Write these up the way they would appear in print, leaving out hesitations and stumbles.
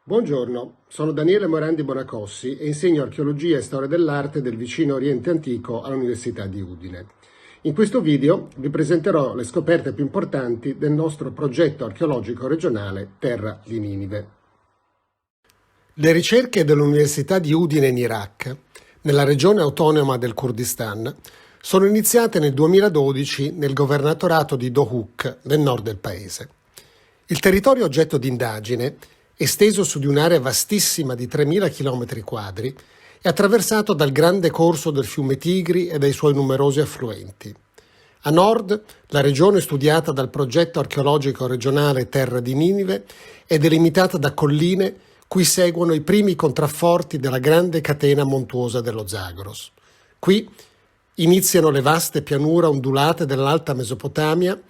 Buongiorno, sono Daniele Morandi Bonacossi e insegno archeologia e storia dell'arte del vicino Oriente Antico all'Università di Udine. In questo video vi presenterò le scoperte più importanti del nostro progetto archeologico regionale Terra di Ninive. Le ricerche dell'Università di Udine in Iraq, nella regione autonoma del Kurdistan, sono iniziate nel 2012 nel governatorato di Dohuk, nel nord del paese. Il territorio oggetto di indagine, esteso su di un'area vastissima di 3.000 km², è attraversato dal grande corso del fiume Tigri e dai suoi numerosi affluenti. A nord, la regione studiata dal progetto archeologico regionale Terra di Ninive è delimitata da colline cui seguono i primi contrafforti della grande catena montuosa dello Zagros. Qui iniziano le vaste pianure ondulate dell'Alta Mesopotamia,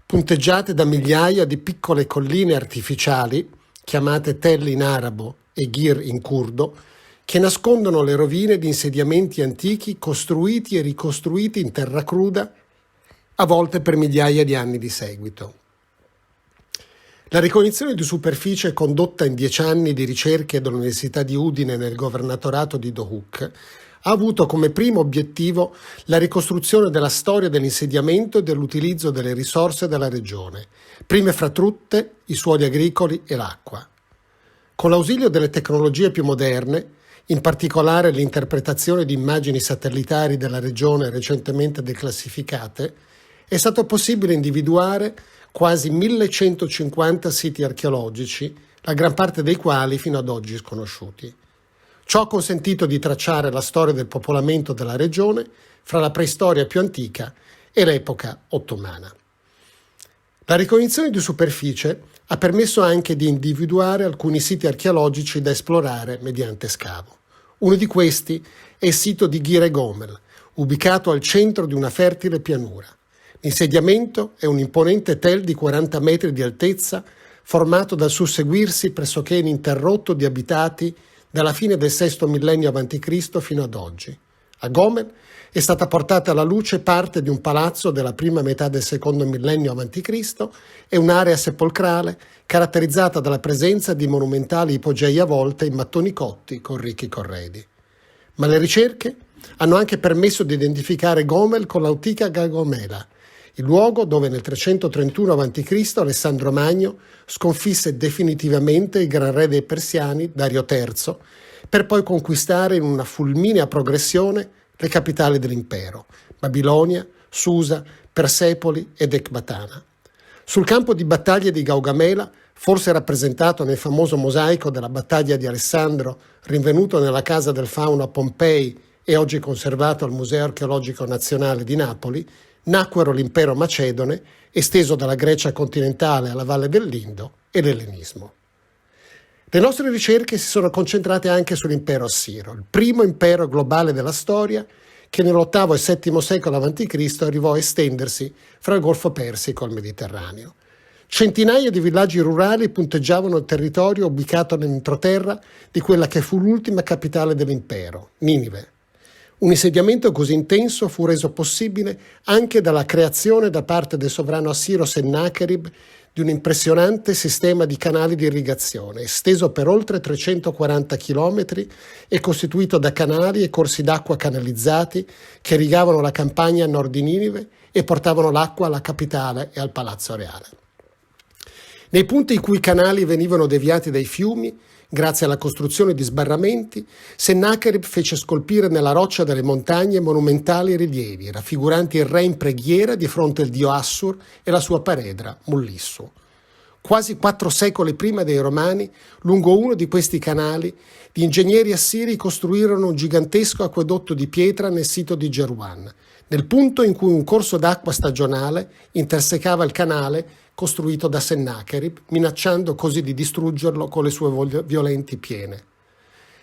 punteggiate da migliaia di piccole colline artificiali, chiamate Tell in arabo e Gir in curdo, che nascondono le rovine di insediamenti antichi costruiti e ricostruiti in terra cruda, a volte per migliaia di anni di seguito. La ricognizione di superficie condotta in 10 anni di ricerche dell'Università di Udine nel governatorato di Dohuk ha avuto come primo obiettivo la ricostruzione della storia dell'insediamento e dell'utilizzo delle risorse della regione, prime fra tutte i suoli agricoli e l'acqua. Con l'ausilio delle tecnologie più moderne, in particolare l'interpretazione di immagini satellitari della regione recentemente declassificate, è stato possibile individuare quasi 1150 siti archeologici, la gran parte dei quali fino ad oggi sconosciuti. Ciò ha consentito di tracciare la storia del popolamento della regione fra la preistoria più antica e l'epoca ottomana. La ricognizione di superficie ha permesso anche di individuare alcuni siti archeologici da esplorare mediante scavo. Uno di questi è il sito di Gir e Gomel, ubicato al centro di una fertile pianura. L'insediamento è un imponente tel di 40 metri di altezza, formato dal susseguirsi pressoché ininterrotto di abitati dalla fine del VI millennio a.C. fino ad oggi. A Gomel è stata portata alla luce parte di un palazzo della prima metà del II millennio a.C. e un'area sepolcrale caratterizzata dalla presenza di monumentali ipogei a volte in mattoni cotti con ricchi corredi. Ma le ricerche hanno anche permesso di identificare Gomel con l'antica Gagomela, il luogo dove nel 331 a.C. Alessandro Magno sconfisse definitivamente il gran re dei persiani, Dario III, per poi conquistare in una fulminea progressione le capitali dell'impero, Babilonia, Susa, Persepoli ed Ecbatana. Sul campo di battaglie di Gaugamela, forse rappresentato nel famoso mosaico della battaglia di Alessandro, rinvenuto nella Casa del Fauno a Pompei e oggi conservato al Museo Archeologico Nazionale di Napoli, nacquero l'impero macedone, esteso dalla Grecia continentale alla valle dell'Indo, e l'ellenismo. Le nostre ricerche si sono concentrate anche sull'impero assiro, il primo impero globale della storia che nell'VIII e VII secolo a.C. arrivò a estendersi fra il Golfo Persico e il Mediterraneo. Centinaia di villaggi rurali punteggiavano il territorio ubicato nell'entroterra di quella che fu l'ultima capitale dell'impero, Ninive. Un insediamento così intenso fu reso possibile anche dalla creazione da parte del sovrano assiro Sennacherib di un impressionante sistema di canali di irrigazione, esteso per oltre 340 km e costituito da canali e corsi d'acqua canalizzati che irrigavano la campagna a nord di Ninive e portavano l'acqua alla capitale e al palazzo reale. Nei punti in cui i canali venivano deviati dai fiumi, grazie alla costruzione di sbarramenti, Sennacherib fece scolpire nella roccia delle montagne monumentali rilievi, raffiguranti il re in preghiera di fronte al dio Assur e la sua paredra, Mullissu. Quasi 4 secoli prima dei Romani, lungo uno di questi canali, gli ingegneri assiri costruirono un gigantesco acquedotto di pietra nel sito di Geruan, nel punto in cui un corso d'acqua stagionale intersecava il canale costruito da Sennacherib, minacciando così di distruggerlo con le sue violenti piene.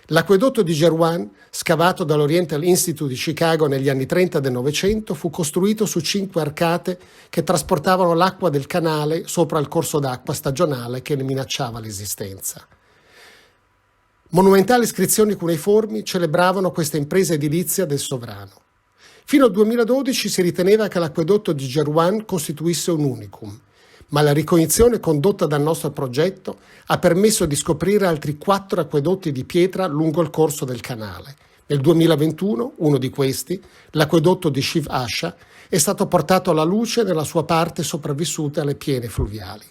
L'acquedotto di Geruan, scavato dall'Oriental Institute di Chicago negli anni 30 del Novecento, fu costruito su 5 arcate che trasportavano l'acqua del canale sopra il corso d'acqua stagionale che ne minacciava l'esistenza. Monumentali iscrizioni cuneiformi celebravano questa impresa edilizia del sovrano. Fino al 2012 si riteneva che l'acquedotto di Geruan costituisse un unicum, ma la ricognizione condotta dal nostro progetto ha permesso di scoprire altri 4 acquedotti di pietra lungo il corso del canale. Nel 2021, uno di questi, l'acquedotto di Shiv Asha, è stato portato alla luce nella sua parte sopravvissuta alle piene fluviali.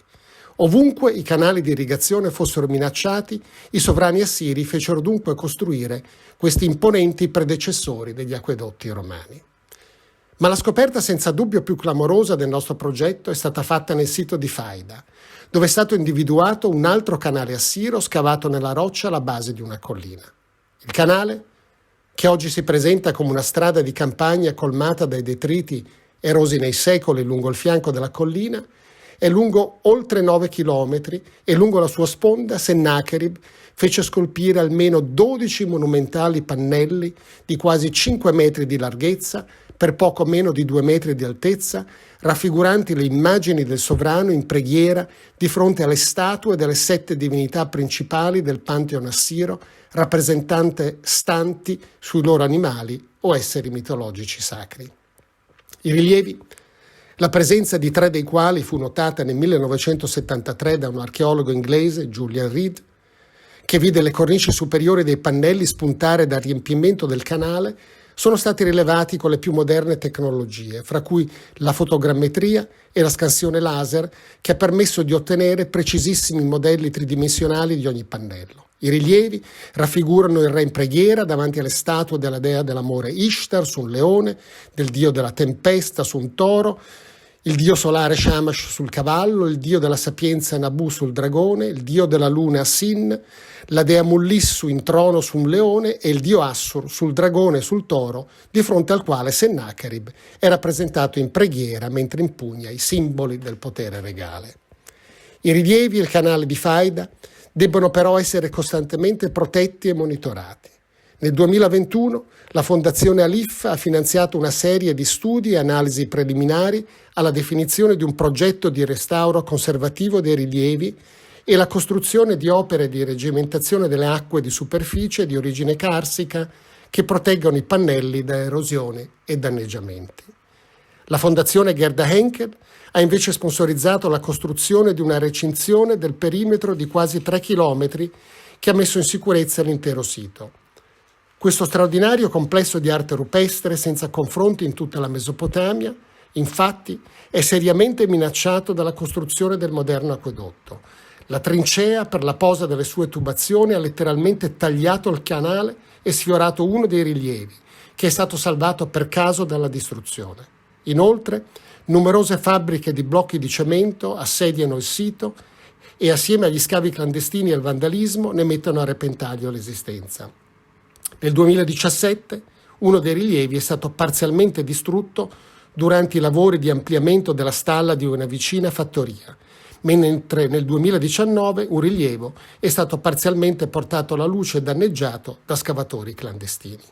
Ovunque i canali di irrigazione fossero minacciati, i sovrani assiri fecero dunque costruire questi imponenti predecessori degli acquedotti romani. Ma la scoperta senza dubbio più clamorosa del nostro progetto è stata fatta nel sito di Faida, dove è stato individuato un altro canale assiro scavato nella roccia alla base di una collina. Il canale, che oggi si presenta come una strada di campagna colmata dai detriti erosi nei secoli lungo il fianco della collina, è lungo oltre 9 chilometri e lungo la sua sponda Sennacherib fece scolpire almeno 12 monumentali pannelli di quasi 5 metri di larghezza per poco meno di 2 metri di altezza, raffiguranti le immagini del sovrano in preghiera di fronte alle statue delle 7 divinità principali del Pantheon assiro, rappresentante stanti sui loro animali o esseri mitologici sacri. I rilievi, la presenza di 3 dei quali fu notata nel 1973 da un archeologo inglese, Julian Reed, che vide le cornici superiori dei pannelli spuntare dal riempimento del canale, sono stati rilevati con le più moderne tecnologie, fra cui la fotogrammetria e la scansione laser, che ha permesso di ottenere precisissimi modelli tridimensionali di ogni pannello. I rilievi raffigurano il re in preghiera davanti alle statue della dea dell'amore Ishtar su un leone, del dio della tempesta su un toro, il dio solare Shamash sul cavallo, il dio della sapienza Nabu sul dragone, il dio della luna Sin, la dea Mullissu in trono su un leone e il dio Assur sul dragone e sul toro, di fronte al quale Sennacherib è rappresentato in preghiera mentre impugna i simboli del potere regale. I rilievi e il canale di Faida debbono però essere costantemente protetti e monitorati. Nel 2021 la Fondazione Alif ha finanziato una serie di studi e analisi preliminari alla definizione di un progetto di restauro conservativo dei rilievi e la costruzione di opere di reggimentazione delle acque di superficie di origine carsica che proteggono i pannelli da erosione e danneggiamenti. La Fondazione Gerda Henkel ha invece sponsorizzato la costruzione di una recinzione del perimetro di quasi 3 chilometri che ha messo in sicurezza l'intero sito. Questo straordinario complesso di arte rupestre senza confronti in tutta la Mesopotamia, infatti, è seriamente minacciato dalla costruzione del moderno acquedotto. La trincea per la posa delle sue tubazioni ha letteralmente tagliato il canale e sfiorato uno dei rilievi, che è stato salvato per caso dalla distruzione. Inoltre, numerose fabbriche di blocchi di cemento assediano il sito e assieme agli scavi clandestini e al vandalismo ne mettono a repentaglio l'esistenza. Nel 2017 uno dei rilievi è stato parzialmente distrutto durante i lavori di ampliamento della stalla di una vicina fattoria, mentre nel 2019 un rilievo è stato parzialmente portato alla luce e danneggiato da scavatori clandestini.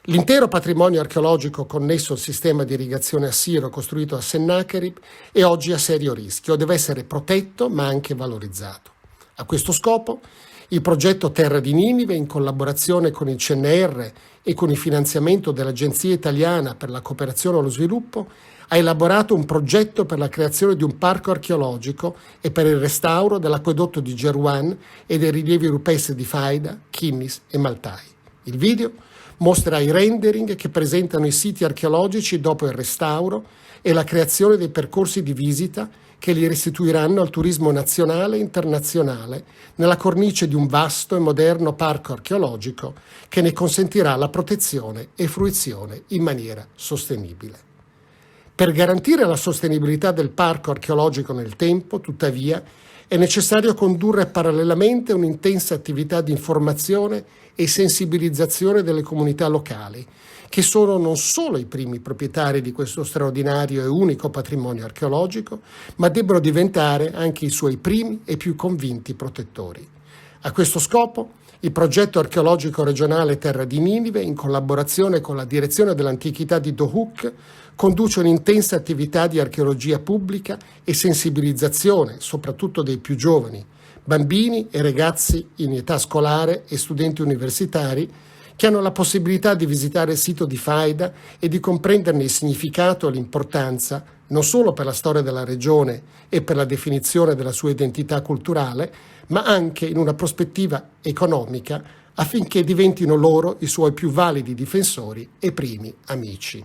L'intero patrimonio archeologico connesso al sistema di irrigazione assiro costruito a Sennacherib è oggi a serio rischio, deve essere protetto ma anche valorizzato. A questo scopo, il progetto Terra di Ninive, in collaborazione con il CNR e con il finanziamento dell'Agenzia Italiana per la Cooperazione allo Sviluppo, ha elaborato un progetto per la creazione di un parco archeologico e per il restauro dell'acquedotto di Gerouan e dei rilievi rupestri di Faida, Kinnis e Maltai. Il video mostra i rendering che presentano i siti archeologici dopo il restauro e la creazione dei percorsi di visita che li restituiranno al turismo nazionale e internazionale nella cornice di un vasto e moderno parco archeologico che ne consentirà la protezione e fruizione in maniera sostenibile. Per garantire la sostenibilità del parco archeologico nel tempo, tuttavia, è necessario condurre parallelamente un'intensa attività di informazione e sensibilizzazione delle comunità locali, che sono non solo i primi proprietari di questo straordinario e unico patrimonio archeologico, ma debbono diventare anche i suoi primi e più convinti protettori. A questo scopo, il progetto archeologico regionale Terra di Ninive, in collaborazione con la Direzione dell'Antichità di Dohuk, conduce un'intensa attività di archeologia pubblica e sensibilizzazione, soprattutto dei più giovani, bambini e ragazzi in età scolare e studenti universitari, che hanno la possibilità di visitare il sito di Faida e di comprenderne il significato e l'importanza non solo per la storia della regione e per la definizione della sua identità culturale, ma anche in una prospettiva economica affinché diventino loro i suoi più validi difensori e primi amici.